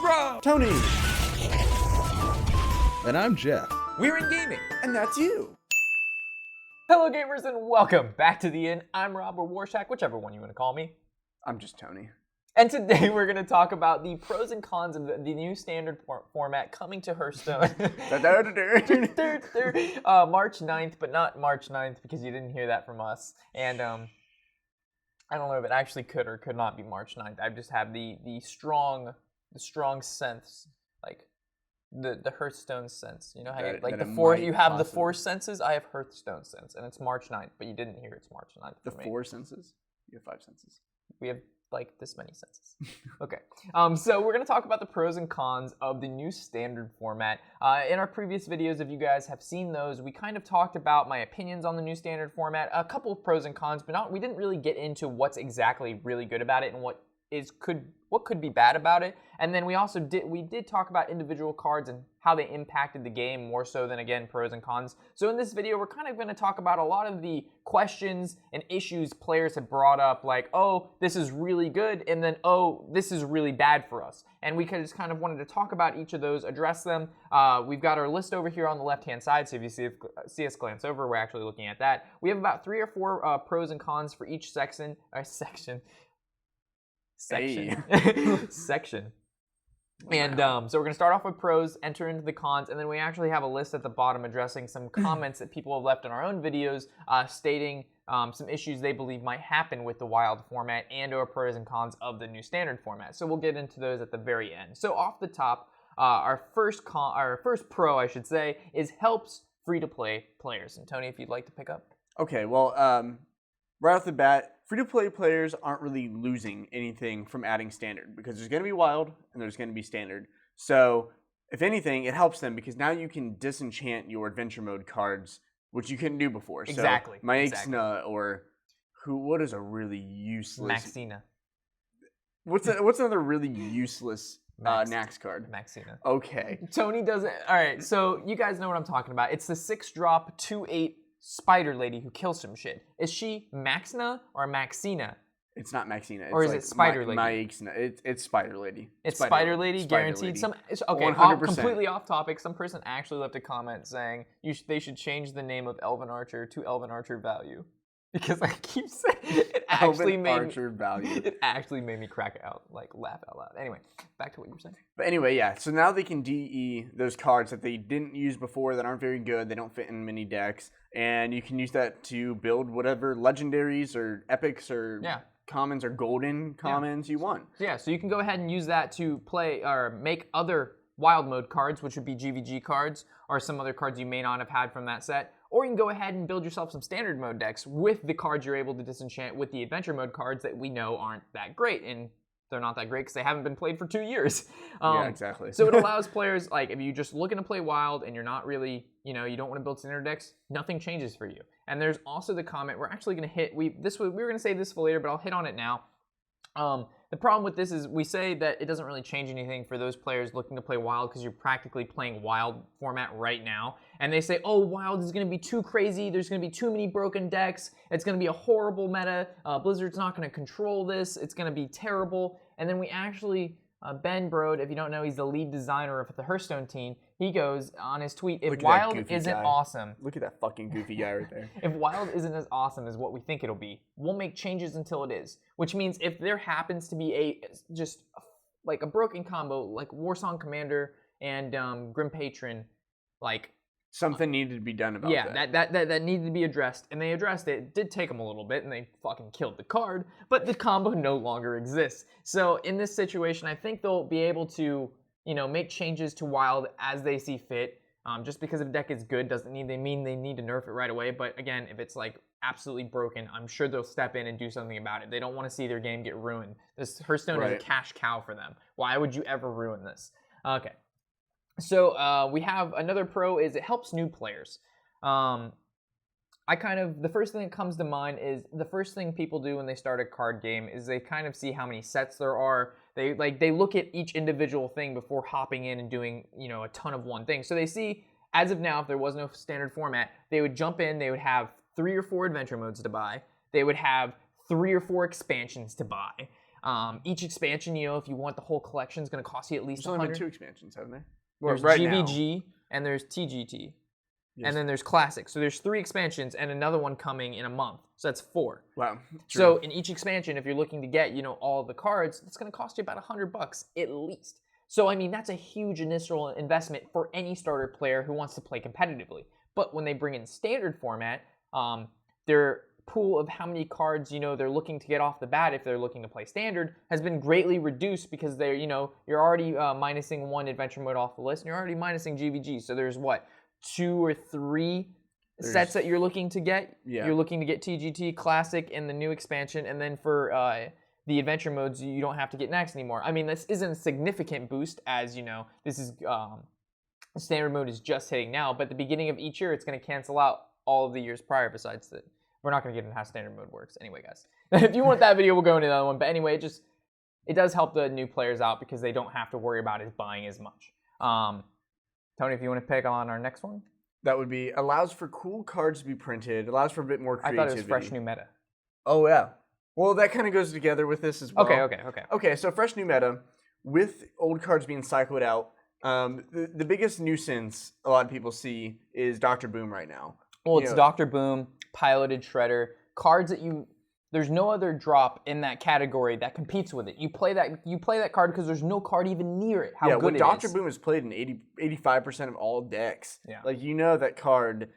Rob. Tony. And I'm Jeff. We're in gaming. And that's you. Hello gamers and welcome back to the Inn. I'm Rob or Warshak, whichever one you want to call me. I'm just Tony. And today we're going to talk about the pros and cons of the new standard format coming to Hearthstone. March 9th, but not March 9th because you didn't hear that from us. And I don't know if it actually could or could not be March 9th. I just have the strong sense, like the Hearthstone sense. You know how you like the four you have the four senses? I have Hearthstone sense, and it's March 9th, but you didn't hear it's March 9th. The four senses? You have five senses. We have like this many senses. Okay. So we're going to talk about the pros and cons of the new standard format. In our previous videos, if you guys have seen those, we kind of talked about my opinions on the new standard format, a couple of pros and cons, but we didn't really get into what's exactly really good about it and what could be bad about it. And then we also did talk about individual cards and how they impacted the game more so than, again, pros and cons. So in this video, we're kind of going to talk about a lot of the questions and issues players have brought up, like, oh, this is really good, and then, oh, this is really bad for us. And we just kind of wanted to talk about each of those, address them. We've got our list over here on the left-hand side, so if you see us glance over, we're actually looking at that. We have about 3 or 4 pros and cons for each section. And so we're going to start off with pros, enter into the cons, and then we actually have a list at the bottom addressing some comments that people have left in our own videos stating some issues they believe might happen with the wild format and or pros and cons of the new standard format. So we'll get into those at the very end. So off the top, our first pro, I should say, is helps free-to-play players. And Tony, if you'd like to pick up. Okay, well, right off the bat, free-to-play players aren't really losing anything from adding standard because there's going to be wild and there's going to be standard. So, if anything, it helps them because now you can disenchant your adventure mode cards, which you couldn't do before. Exactly. So, Maexna or what is a really useless... Maxina. What's another really useless Nax card? Maxina. Okay. Tony doesn't... All right, so you guys know what I'm talking about. It's the 6-drop, 2/8 spider lady who kills some shit. Is she Maxina or Maxina? It's not Maxina. It's or is it Spider Lady? Maexna. It's Spider Lady. It's Spider Lady, guaranteed. Lady. Okay, 100%. Completely off topic. Some person actually left a comment saying they should change the name of Elven Archer to Elven Archer Value. Because I keep saying it actually it actually made me crack out, like laugh out loud. Anyway, back to what you were saying. But anyway, yeah. So now they can DE those cards that they didn't use before that aren't very good. They don't fit in many decks, and you can use that to build whatever legendaries or epics or commons or golden commons you want. Yeah. So you can go ahead and use that to play or make other wild mode cards, which would be GVG cards or some other cards you may not have had from that set. Or you can go ahead and build yourself some standard mode decks with the cards you're able to disenchant with the adventure mode cards that we know aren't that great. And they're not that great because they haven't been played for 2 years. Yeah, exactly. So it allows players, like, if you're just looking to play wild and you're not really, you don't want to build standard decks, nothing changes for you. And there's also the comment we're actually going to hit. We were going to save this for later, but I'll hit on it now. The problem with this is we say that it doesn't really change anything for those players looking to play wild because you're practically playing wild format right now. And they say, oh, wild is going to be too crazy. There's going to be too many broken decks. It's going to be a horrible meta. Blizzard's not going to control this. It's going to be terrible. And then we actually, Ben Brode, if you don't know, he's the lead designer of the Hearthstone team. He goes on his tweet, if wild isn't awesome. Look at that fucking goofy guy right there. If wild isn't as awesome as what we think it'll be, we'll make changes until it is. Which means if there happens to be just like a broken combo, like Warsong Commander and Grim Patron, like... Something needed to be done about that. Yeah, that needed to be addressed, and they addressed it. It did take them a little bit, and they fucking killed the card, but the combo no longer exists. So in this situation, I think they'll be able to, make changes to wild as they see fit. Just because a deck is good doesn't mean they need to nerf it right away. But again, if it's like absolutely broken, I'm sure they'll step in and do something about it. They don't want to see their game get ruined. This Hearthstone is a cash cow for them. Why would you ever ruin this? Okay. So we have another pro is it helps new players. The first thing that comes to mind is the first thing people do when they start a card game is they kind of see how many sets there are. They look at each individual thing before hopping in and doing, a ton of one thing. So they see, as of now, if there was no standard format, they would jump in, they would have 3 or 4 adventure modes to buy. They would have 3 or 4 expansions to buy. Each expansion, if you want the whole collection, is going to cost you at least There's only been 100. 2 expansions, haven't there? There's right GVG now. and there's TGT. Yes. And then there's Classic. So there's 3 expansions and another one coming in a month. So that's 4. Wow. So in each expansion, if you're looking to get, all of the cards, it's going to cost you about $100 at least. So, I mean, that's a huge initial investment for any starter player who wants to play competitively. But when they bring in standard format, their pool of how many cards, they're looking to get off the bat if they're looking to play standard has been greatly reduced because they're, you're already minusing 1 adventure mode off the list and you're already minusing GVG. So there's 2 or 3 sets that you're looking to get. Yeah. You're looking to get TGT, Classic, and the new expansion. And then for the adventure modes, you don't have to get next anymore. I mean, this isn't a significant boost as, this is standard mode is just hitting now. But at the beginning of each year, it's going to cancel out all of the years prior besides that. We're not going to get into how standard mode works. Anyway, guys, if you want that video, we'll go into the other one. But anyway, it does help the new players out because they don't have to worry about buying as much. Tony, if you want to pick on our next one. That would be allows for cool cards to be printed, allows for a bit more I creativity. thought it was fresh new meta. Oh, yeah. Well, that kind of goes together with this as well. Okay. Okay, so fresh new meta, with old cards being cycled out, the biggest nuisance a lot of people see is Dr. Boom right now. Well, it's Dr. Boom, Piloted Shredder, cards that there's no other drop in that category that competes with it. You play that card because there's no card even near it. How good when it Dr. is. Boom is played in 85% of all decks, Yeah. that card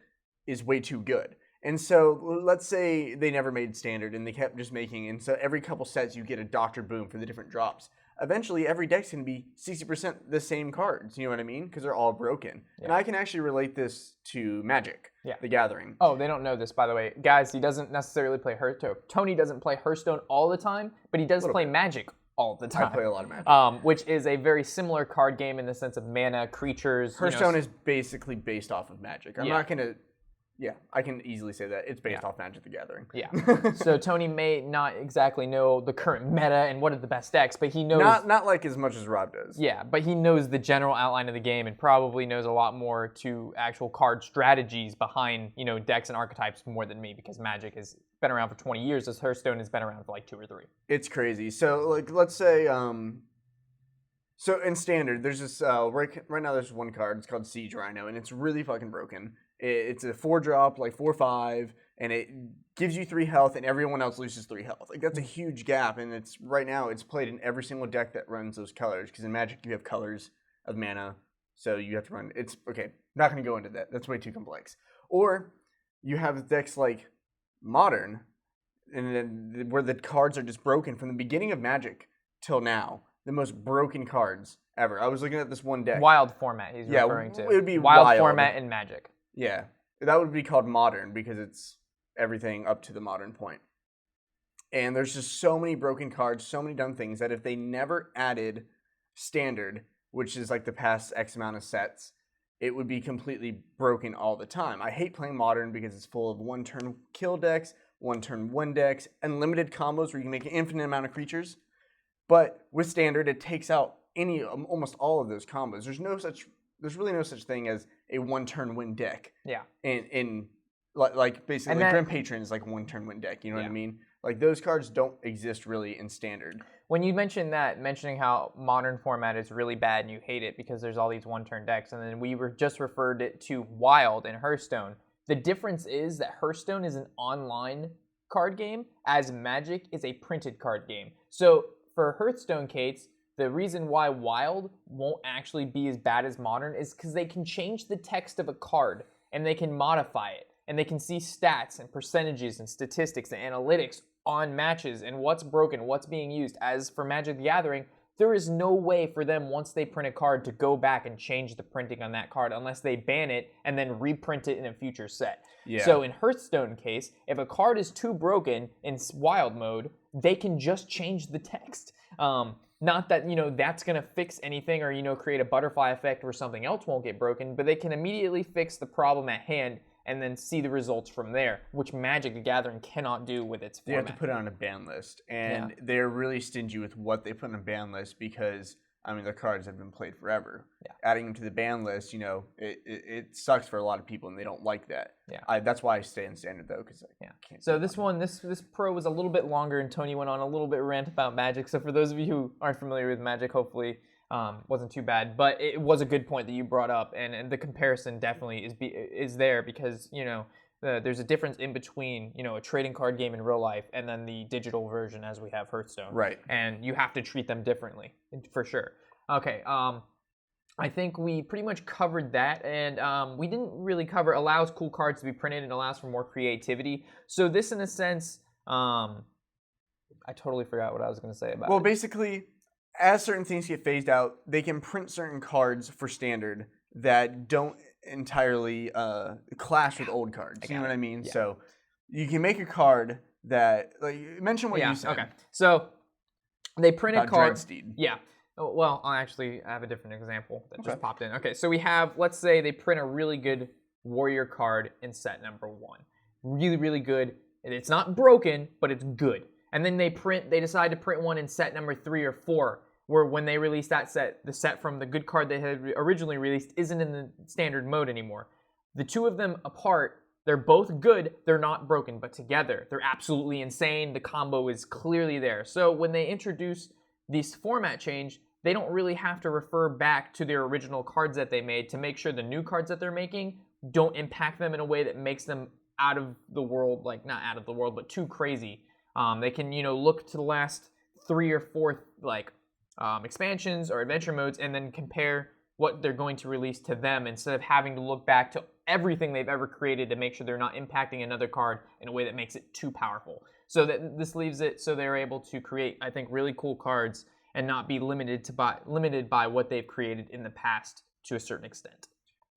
is way too good. And so let's say they never made standard and they kept just making, and so every couple sets you get a Dr. Boom for the different drops. Eventually, every deck's going to be 60% the same cards, you know what I mean? Because they're all broken. Yeah. And I can actually relate this to Magic, the Gathering. Oh, they don't know this, by the way. Guys, he doesn't necessarily play Hearthstone. Tony doesn't play Hearthstone all the time, but he does play Magic all the time. I play a lot of Magic. Which is a very similar card game in the sense of mana, creatures. Hearthstone is basically based off of Magic. I'm not going to... Yeah, I can easily say that. It's based off Magic the Gathering. Yeah. So Tony may not exactly know the current meta and what are the best decks, but he knows... Not like as much as Rob does. Yeah, but he knows the general outline of the game and probably knows a lot more to actual card strategies behind, decks and archetypes more than me because Magic has been around for 20 years as Hearthstone has been around for like 2 or 3. It's crazy. So, let's say... So in Standard, there's this... right now there's one card. It's called Siege Rhino, and it's really fucking broken. It's a 4-drop, 4/5, and it gives you 3 health, and everyone else loses 3 health. That's a huge gap, and right now it's played in every single deck that runs those colors. Because in Magic you have colors of mana, so you have to run. It's okay. Not going to go into that. That's way too complex. Or you have decks like Modern, and then where the cards are just broken from the beginning of Magic till now. The most broken cards ever. I was looking at this one deck. Wild format. He's referring to. It would be wild format in Magic. Yeah, that would be called Modern because it's everything up to the modern point. And there's just so many broken cards, so many dumb things that if they never added Standard, which is the past X amount of sets, it would be completely broken all the time. I hate playing Modern because it's full of 1-turn kill decks, 1-turn win decks, unlimited combos where you can make an infinite amount of creatures. But with Standard, it takes out almost all of those combos. There's really no such thing as a 1-turn win deck. Yeah. In basically Grim Patron is 1-turn win deck. You know what I mean? Those cards don't exist really in Standard. When you mentioning how Modern format is really bad and you hate it because there's all these 1-turn decks, and then we just referred it to Wild and Hearthstone. The difference is that Hearthstone is an online card game, as Magic is a printed card game. So for Hearthstone, Kates, the reason why Wild won't actually be as bad as Modern is because they can change the text of a card and they can modify it. And they can see stats and percentages and statistics and analytics on matches and what's broken, what's being used. As for Magic the Gathering, there is no way for them, once they print a card, to go back and change the printing on that card unless they ban it and then reprint it in a future set. Yeah. So in Hearthstone case, if a card is too broken in Wild mode, they can just change the text. Not that, that's going to fix anything or, create a butterfly effect where something else won't get broken, but they can immediately fix the problem at hand and then see the results from there, which Magic the Gathering cannot do with its format. You have to put it on a ban list, and they're really stingy with what they put on a ban list because I mean, their cards have been played forever. Yeah. Adding them to the ban list, it sucks for a lot of people, and they don't like that. Yeah. That's why I stay in standard though, because I can't. So this one, this pro was a little bit longer, and Tony went on a little bit rant about Magic. So for those of you who aren't familiar with Magic, hopefully wasn't too bad. But it was a good point that you brought up, and the comparison definitely is there because there's a difference in between, a trading card game in real life and then the digital version as we have Hearthstone. Right. And you have to treat them differently, for sure. Okay, I think we pretty much covered that, and we didn't really cover allows cool cards to be printed and allows for more creativity. So this, in a sense, I totally forgot what I was going to say about it. Well, basically, as certain things get phased out, they can print certain cards for standard that don't entirely clash with old cards. You know what I mean? Yeah. So you can make a card that, like, mention what you said. Okay. So they print a card. Dreadsteed. Yeah. Well, I actually have a different example that just popped in. Okay, so we have, let's say they print a really good warrior card in set number 1. Really, really good. It's not broken, but it's good. And then they decide to print one in set number 3 or 4, where when they release that set, the set from the good card they had originally released isn't in the standard mode anymore. The two of them apart, they're both good, they're not broken, but together, they're absolutely insane. The combo is clearly there. So when they introduce this format change, they don't really have to refer back to their original cards that they made to make sure the new cards that they're making don't impact them in a way that makes them out of the world, like not out of the world, but too crazy. They can, look to the last 3 or 4 expansions or adventure modes and then compare what they're going to release to them instead of having to look back to everything they've ever created to make sure they're not impacting another card in a way that makes it too powerful. So that this leaves it so they're able to create, I think, really cool cards and not be limited by what they've created in the past to a certain extent.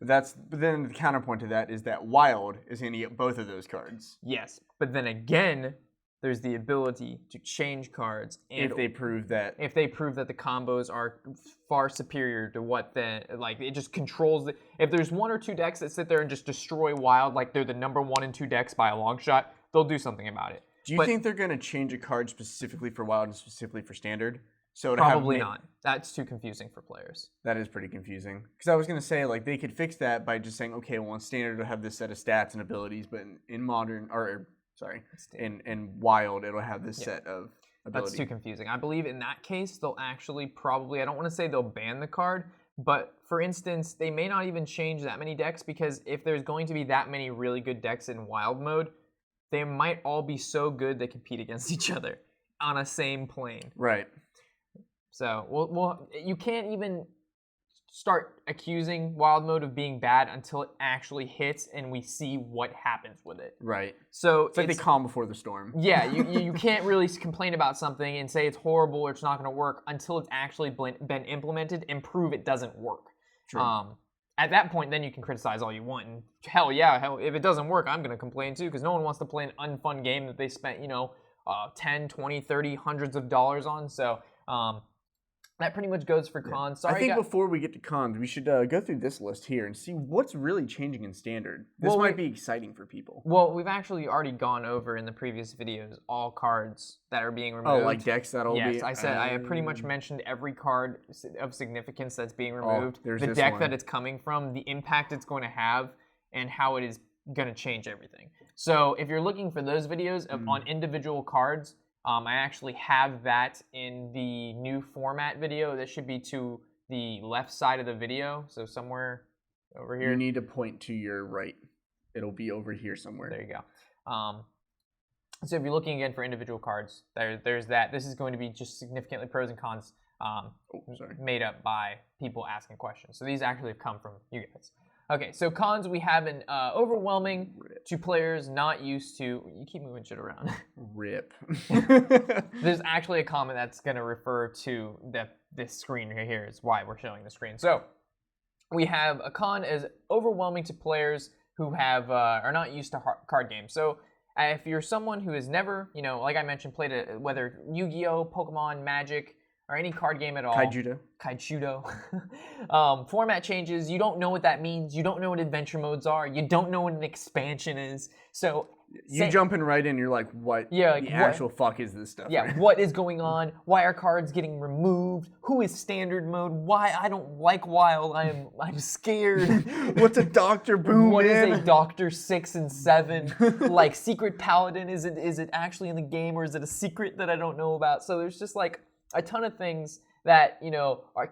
But then the counterpoint to that is that Wild is going to get both of those cards. Yes, but then again, there's the ability to change cards if they prove that the combos are far superior to what it just controls if there's 1 or 2 decks that sit there and just destroy Wild, like they're the number 1 and 2 decks by a long shot, they'll do something about it. Do you think they're going to change a card specifically for Wild and specifically for Standard? So probably not. That's too confusing for players. That is pretty confusing. Because I was going to say, like, they could fix that by just saying, okay, well, in Standard it'll have this set of stats and abilities, but in Modern, in Wild, it'll have this set of abilities. That's too confusing. I believe in that case, they'll actually probably, I don't want to say they'll ban the card, but for instance, they may not even change that many decks because if there's going to be that many really good decks in Wild mode, they might all be so good they compete against each other on a same plane. Right. So, you can't even start accusing Wild mode of being bad until it actually hits and we see what happens with it. Right. So it's like the calm before the storm. Yeah, you can't really complain about something and say it's horrible or it's not going to work until it's actually been implemented and prove it doesn't work. True. At that point, then you can criticize all you want. And hell, if it doesn't work, I'm going to complain too because no one wants to play an unfun game that they spent, 10, 20, 30, hundreds of dollars on. So, that pretty much goes for cons. Sorry, I think before we get to cons, we should go through this list here and see what's really changing in Standard. This might be exciting for people. Well, we've actually already gone over in the previous videos all cards that are being removed. Oh, like decks that'll be... Yes, I said I pretty much mentioned every card of significance that's being removed, the deck that it's coming from, the impact it's going to have, and how it is going to change everything. So if you're looking for those videos on individual cards, I actually have that in the new format video. That should be to the left side of the video, so somewhere over here. You need to point to your right. It'll be over here somewhere. There you go. So if you're looking again for individual cards, there's that. This is going to be just significantly pros and cons made up by people asking questions. So these actually have come from you guys. Okay, so cons, we have an overwhelming to players not used to... You keep moving shit around. Rip. There's actually a comment that's going to refer to this screen right here is why we're showing the screen. So we have a con as overwhelming to players who are not used to card games. So if you're someone who has never, like I mentioned, played whether Yu-Gi-Oh, Pokemon, Magic, or any card game at all. Kaijudo. Format changes. You don't know what that means. You don't know what adventure modes are. You don't know what an expansion is. So you jumping right in, you're like, what the actual fuck is this stuff? Yeah, what is going on? Why are cards getting removed? Who is standard mode? Why I don't like Wild? I'm scared. What's a Dr. Boom? What is a Dr. 6 and 7? Like Secret Paladin? Is it actually in the game, or is it a secret that I don't know about? So there's just like a ton of things that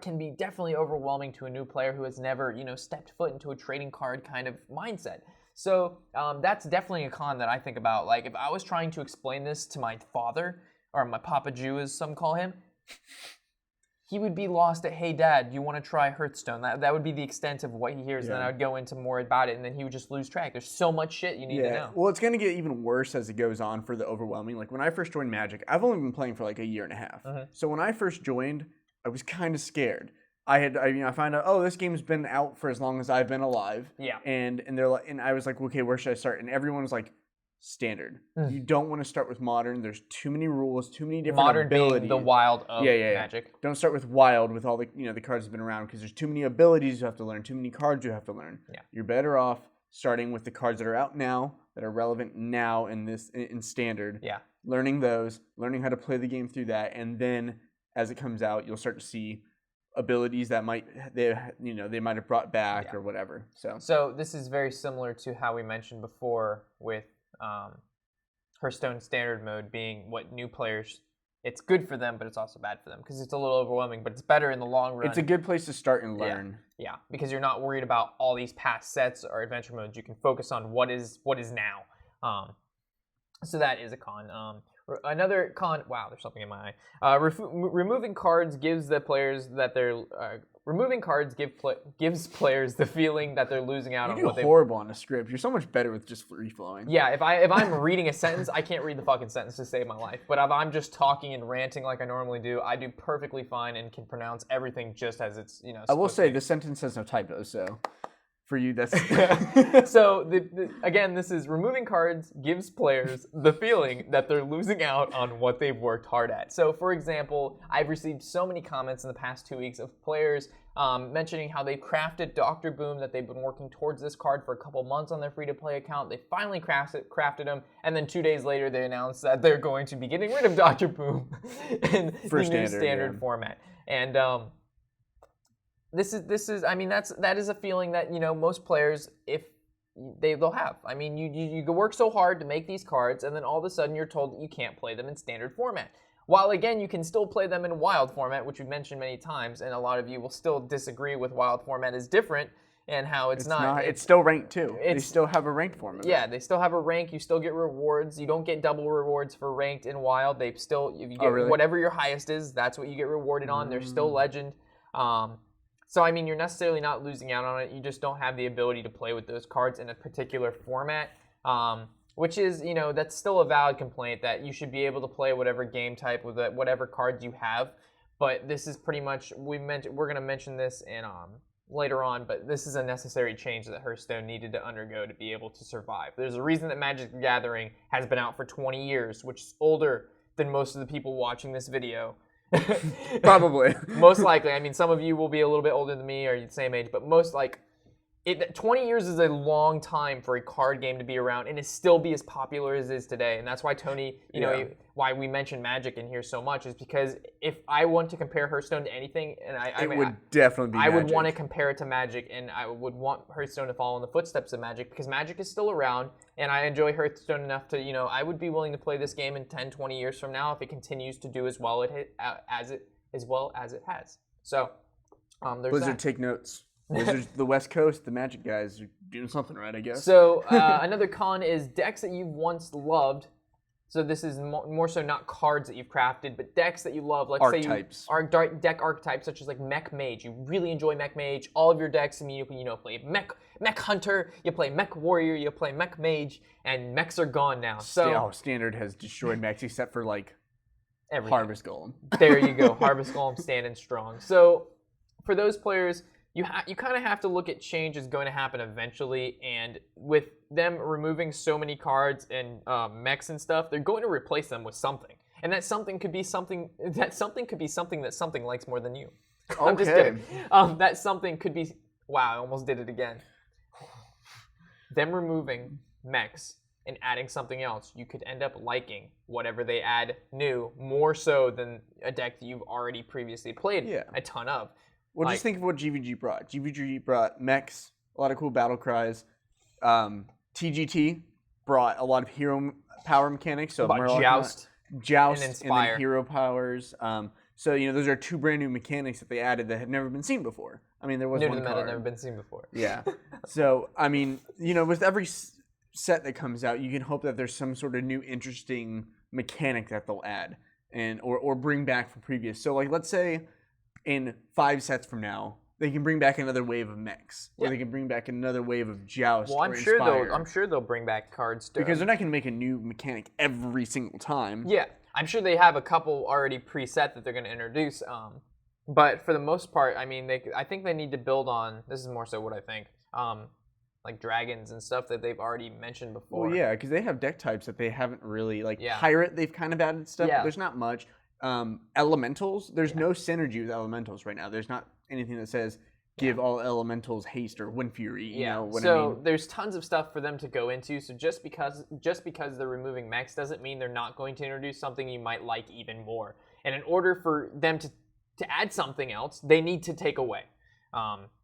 can be definitely overwhelming to a new player who has never stepped foot into a trading card kind of mindset. So that's definitely a con that I think about. Like if I was trying to explain this to my father, or my Papa Jew as some call him, he would be lost at, hey dad, you want to try Hearthstone? That would be the extent of what he hears. And then I would go into more about it, and then he would just lose track. There's so much shit you need to know. Well, it's going to get even worse as it goes on for the overwhelming. Like when I first joined Magic, I've only been playing for like a year and a half. So when I first joined, I was kind of scared. I found out, oh, this game's been out for as long as I've been alive. Yeah. And they're like, and I was like, okay, where should I start? And everyone was like, standard. You don't want to start with modern. There's too many rules, too many different abilities. Modern being the Wild of Magic. Don't start with Wild with all the the cards that have been around, because there's too many abilities you have to learn, too many cards you have to learn. Yeah. You're better off starting with the cards that are out now, that are relevant now in standard. Yeah. Learning those, learning how to play the game through that, and then as it comes out, you'll start to see abilities that they might have brought back or whatever. So this is very similar to how we mentioned before with Hearthstone standard mode being what new players, it's good for them, but it's also bad for them because it's a little overwhelming, but it's better in the long run. It's a good place to start and learn. Yeah, because you're not worried about all these past sets or adventure modes. You can focus on what is now. So that is a con. Another con. Wow, there's something in my eye. Removing cards gives the players that they're removing cards gives players the feeling that they're losing out on what they. You're horrible on a script. You're so much better with just free flowing. Yeah, if I'm reading a sentence, I can't read the fucking sentence to save my life. But if I'm just talking and ranting like I normally do, I do perfectly fine and can pronounce everything just as it's I will say the sentence has no typos, so. For you, that's... So, again, this is removing cards gives players the feeling that they're losing out on what they've worked hard at. So, for example, I've received so many comments in the past 2 weeks of players mentioning how they crafted Dr. Boom, that they've been working towards this card for a couple months on their free-to-play account. They finally crafted them, and then 2 days later, they announced that they're going to be getting rid of Dr. Boom in the new standard format. And... This is I mean that is a feeling that most players they'll have. I mean you work so hard to make these cards, and then all of a sudden you're told that you can't play them in standard format. While again you can still play them in Wild format, which we've mentioned many times, and a lot of you will still disagree with Wild format is different and how it's not. It's still ranked too. They still have a ranked format. Yeah, they still have a rank. You still get rewards. You don't get double rewards for ranked in Wild. They still if you get whatever your highest is, that's what you get rewarded on. They're still legend. So, I mean, you're necessarily not losing out on it. You just don't have the ability to play with those cards in a particular format, which is, that's still a valid complaint that you should be able to play whatever game type with whatever cards you have. But this is pretty much, we're going to mention this in later on, but this is a necessary change that Hearthstone needed to undergo to be able to survive. There's a reason that Magic the Gathering has been out for 20 years, which is older than most of the people watching this video. Probably. Most likely. I mean, some of you will be a little bit older than me or the same age, but 20 years is a long time for a card game to be around and it still be as popular as it is today. And that's why Tony, why we mention Magic in here so much is because if I want to compare Hearthstone to anything, and I would definitely be Magic. I would want to compare it to Magic, and I would want Hearthstone to follow in the footsteps of Magic because Magic is still around, and I enjoy Hearthstone enough to, I would be willing to play this game in 10, 20 years from now if it continues to do as well as it has. So, there's Blizzard, that. take notes. Wizards, the West Coast, the Magic guys are doing something right, I guess. So another con is decks that you've once loved. So this is more so not cards that you've crafted, but decks that you love. Like archetypes. Deck archetypes such as like Mech Mage. You really enjoy Mech Mage. All of your decks, you play Mech Hunter, you play Mech Warrior, you play Mech Mage, and mechs are gone now. So Standard has destroyed mechs except for like everything. Harvest Golem. There you go, Harvest Golem standing strong. So for those players, you kind of have to look at change is going to happen eventually, and with them removing so many cards and mechs and stuff, they're going to replace them with something. and that something could be something that something likes more than you. Okay. I'm just kidding. That something could be. Wow, I almost did it again. Them removing mechs and adding something else, you could end up liking whatever they add new more so than a deck that you've already previously played a ton of. Well, just think of what GVG brought. GVG brought mechs, a lot of cool battle cries. TGT brought a lot of hero power mechanics. So Joust, and then hero powers. So those are 2 brand new mechanics that they added that had never been seen before. I mean, there was new one to the meta, card. never been seen before. Yeah. So I mean, with every set that comes out, you can hope that there's some sort of new interesting mechanic that they'll add or bring back from previous. So like, let's say in 5 sets from now, they can bring back another wave of mechs, or they can bring back another wave of Joust. Well, I'm sure they'll bring back cards too. Because they're not going to make a new mechanic every single time. Yeah, I'm sure they have a couple already preset that they're going to introduce. But for the most part, I mean, I think they need to build on. This is more so what I think. Like dragons and stuff that they've already mentioned before. Well, yeah, because they have deck types that they haven't really pirate. They've kind of added stuff. Yeah. But there's not much. Elementals. There's no synergy with elementals right now. There's not anything that says give all elementals haste or wind fury. You know what I mean? There's tons of stuff for them to go into. So just because they're removing mechs doesn't mean they're not going to introduce something you might like even more. And in order for them to add something else, they need to take away.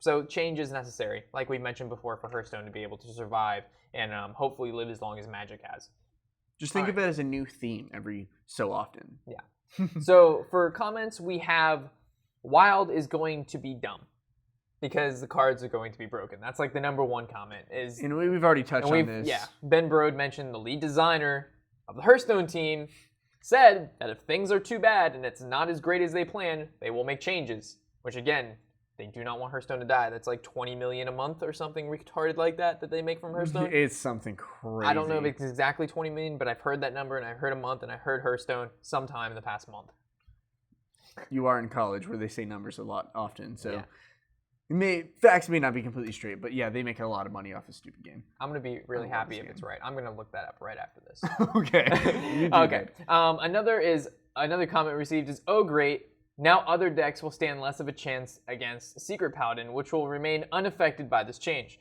So change is necessary, like we mentioned before, for Hearthstone to be able to survive and hopefully live as long as Magic has. Just think of it as a new theme every so often. Yeah. So for comments, we have Wild is going to be dumb because the cards are going to be broken. That's like the #1 comment. And we've already touched on this. Yeah. Ben Brode mentioned the lead designer of the Hearthstone team said that if things are too bad and it's not as great as they planned, they will make changes. Which again, they do not want Hearthstone to die. That's like $20 million a month or something retarded like that they make from Hearthstone. It's something crazy. I don't know if it's exactly 20 million, but I've heard that number, and I heard a month, and I heard Hearthstone sometime in the past month. You are in college where they say numbers a lot often, so facts may not be completely straight, but yeah, they make a lot of money off a stupid game. I'm gonna be really happy if it's right. I'm gonna look that up right after this. Okay. Okay. Another comment received is, "Oh great. Now other decks will stand less of a chance against Secret Paladin, which will remain unaffected by this change."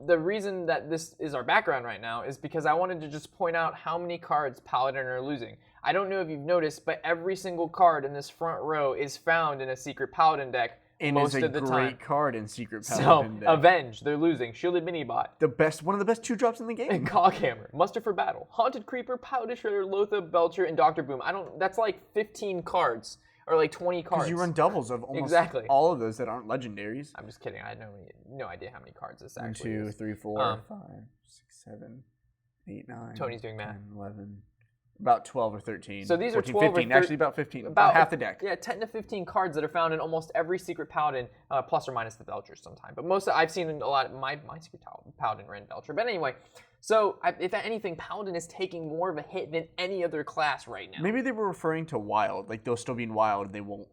The reason that this is our background right now is because I wanted to just point out how many cards Paladin are losing. I don't know if you've noticed, but every single card in this front row is found in a Secret Paladin deck most of the time. And is a great card in Secret Paladin deck. Avenge, they're losing. Shielded Minibot. One of the best 2-drops in the game. And Coghammer, Muster for Battle, Haunted Creeper, Powder Shredder, Lotha, Belcher, and Dr. Boom. That's like 15 cards. Or like 20 cards. Because you run doubles of almost all of those that aren't legendaries. I'm just kidding. I had no idea how many cards this 1, actually 2, is. 3, 4, 5, 6, 7, 8, 9. Tony's doing math. 10, 11. About 12 or 13. So these 14, are 12 15. or Actually, about 15. About half the deck. Yeah, 10 to 15 cards that are found in almost every Secret Paladin, plus or minus the Belchers sometime. But I've seen a lot of my Secret Paladin ran Belcher. But anyway, so if anything, Paladin is taking more of a hit than any other class right now. Maybe they were referring to Wild. Like, they'll still be in Wild. They won't.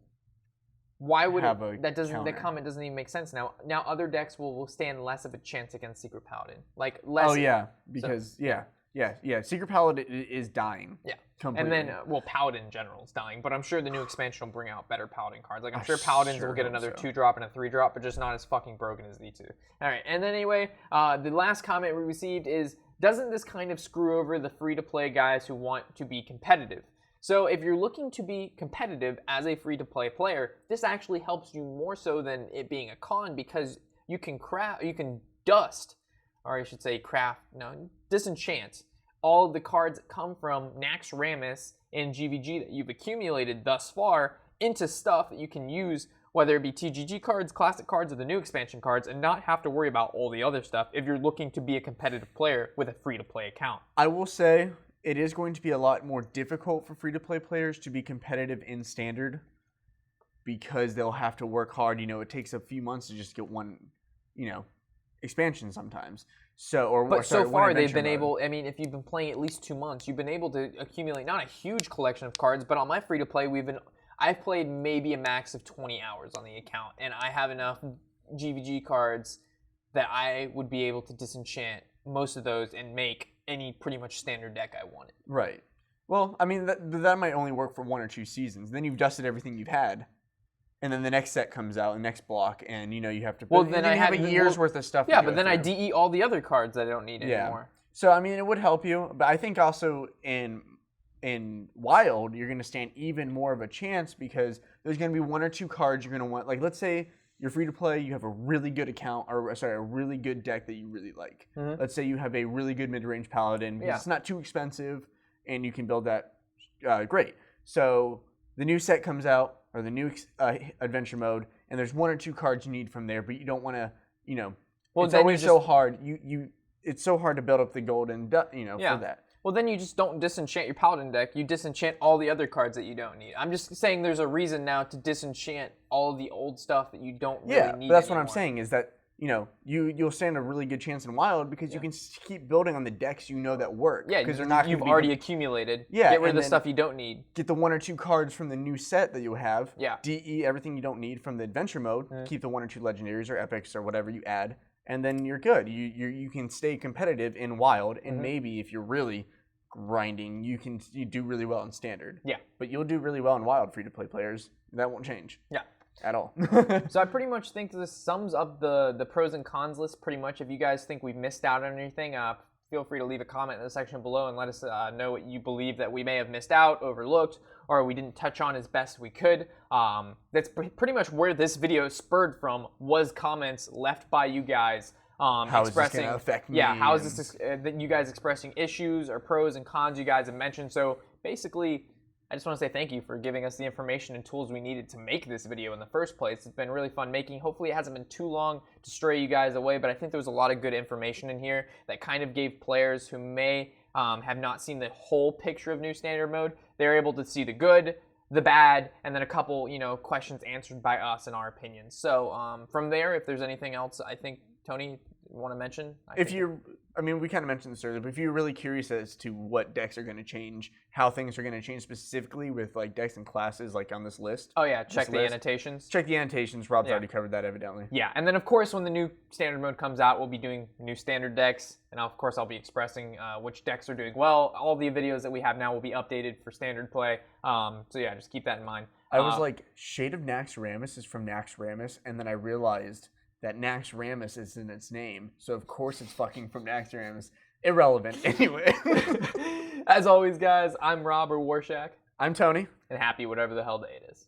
Why would have that comment doesn't even make sense now? Now other decks will stand less of a chance against Secret Paladin. Like less. Oh yeah, because Secret Paladin is dying. Yeah. Completely. And then Paladin in general is dying, but I'm sure the new expansion will bring out better Paladin cards. Like I'm sure Paladins will get another 2-drop and a 3-drop, but just not as fucking broken as the 2. All right, and then anyway, the last comment we received is, doesn't this kind of screw over the free-to-play guys who want to be competitive? So if you're looking to be competitive as a free-to-play player, this actually helps you more so than it being a con, because you can disenchant all of the cards that come from Nax Ramus and GVG that you've accumulated thus far into stuff that you can use, whether it be TGG cards, classic cards, or the new expansion cards, and not have to worry about all the other stuff if you're looking to be a competitive player with a free-to-play account. I will say it is going to be a lot more difficult for free-to-play players to be competitive in Standard because they'll have to work hard. It takes a few months to just get one, expansion sometimes. So far they've been able, if you've been playing at least 2 months, you've been able to accumulate not a huge collection of cards, but on my free-to-play, I've played maybe a max of 20 hours on the account, and I have enough GVG cards that I would be able to disenchant most of those and make any pretty much standard deck I wanted. Right. Well, I mean, that might only work for 1 or 2 seasons. Then you've dusted everything you've had. And then the next set comes out, the next block, and you have to. Well, then I you have a year's worth of stuff. Yeah, to but go then I through. DE all the other cards that I don't need anymore. So I mean, it would help you, but I think also in Wild, you're going to stand even more of a chance because there's going to be 1 or 2 cards you're going to want. Like, let's say you're free to play, you have a really good a really good deck that you really like. Mm-hmm. Let's say you have a really good mid-range paladin because it's not too expensive and you can build that great. So the new set comes out, or the new adventure mode, and there's 1 or 2 cards you need from there, but you don't want to, well, it's always so hard. It's so hard to build up the gold and for that. Well, then you just don't disenchant your paladin deck. You disenchant all the other cards that you don't need. I'm just saying there's a reason now to disenchant all of the old stuff that you don't really need. Yeah, but that's anymore. what I'm saying is that you'll stand a really good chance in Wild because you can keep building on the decks that work. Yeah, because you've already accumulated. Yeah, get rid of the stuff you don't need. Get the 1 or 2 cards from the new set that you have. Yeah. DE everything you don't need from the adventure mode. Keep the 1 or 2 legendaries or epics or whatever you add, and then you're good. You can stay competitive in Wild, and maybe if you're really grinding, you do really well in Standard. Yeah. But you'll do really well in Wild, free-to-play players. That won't change. Yeah. At all. So I pretty much think this sums up the pros and cons list pretty much. If you guys think we've missed out on anything, feel free to leave a comment in the section below and let us know what you believe that we may have missed out, overlooked, or we didn't touch on as best we could. That's pretty much where this video spurred from, was comments left by you guys how expressing, is this going to affect me? Yeah, how is this you guys expressing issues or pros and cons you guys have mentioned. So basically, I just want to say thank you for giving us the information and tools we needed to make this video in the first place. It's been really fun making. Hopefully it hasn't been too long to stray you guys away, but I think there was a lot of good information in here that kind of gave players who may have not seen the whole picture of New Standard Mode, they're able to see the good, the bad, and then a couple, questions answered by us in our opinions. So from there, if there's anything else, I think, Tony, you want to mention? We kind of mentioned this earlier, but if you're really curious as to what decks are going to change, how things are going to change specifically with like decks and classes like on this list. Oh yeah, check the annotations. Check the annotations. Rob's already covered that evidently. Yeah, and then of course when the new standard mode comes out, we'll be doing new standard decks, and of course I'll be expressing which decks are doing well. All the videos that we have now will be updated for standard play. So yeah, just keep that in mind. I was like, Shade of Naxxramas is from Naxxramas, and then I realized that Naxxramas is in its name, so of course it's fucking from Naxxramas. Irrelevant. Anyway. As always, guys, I'm Rob or Warshak. I'm Tony. And happy whatever the hell day it is.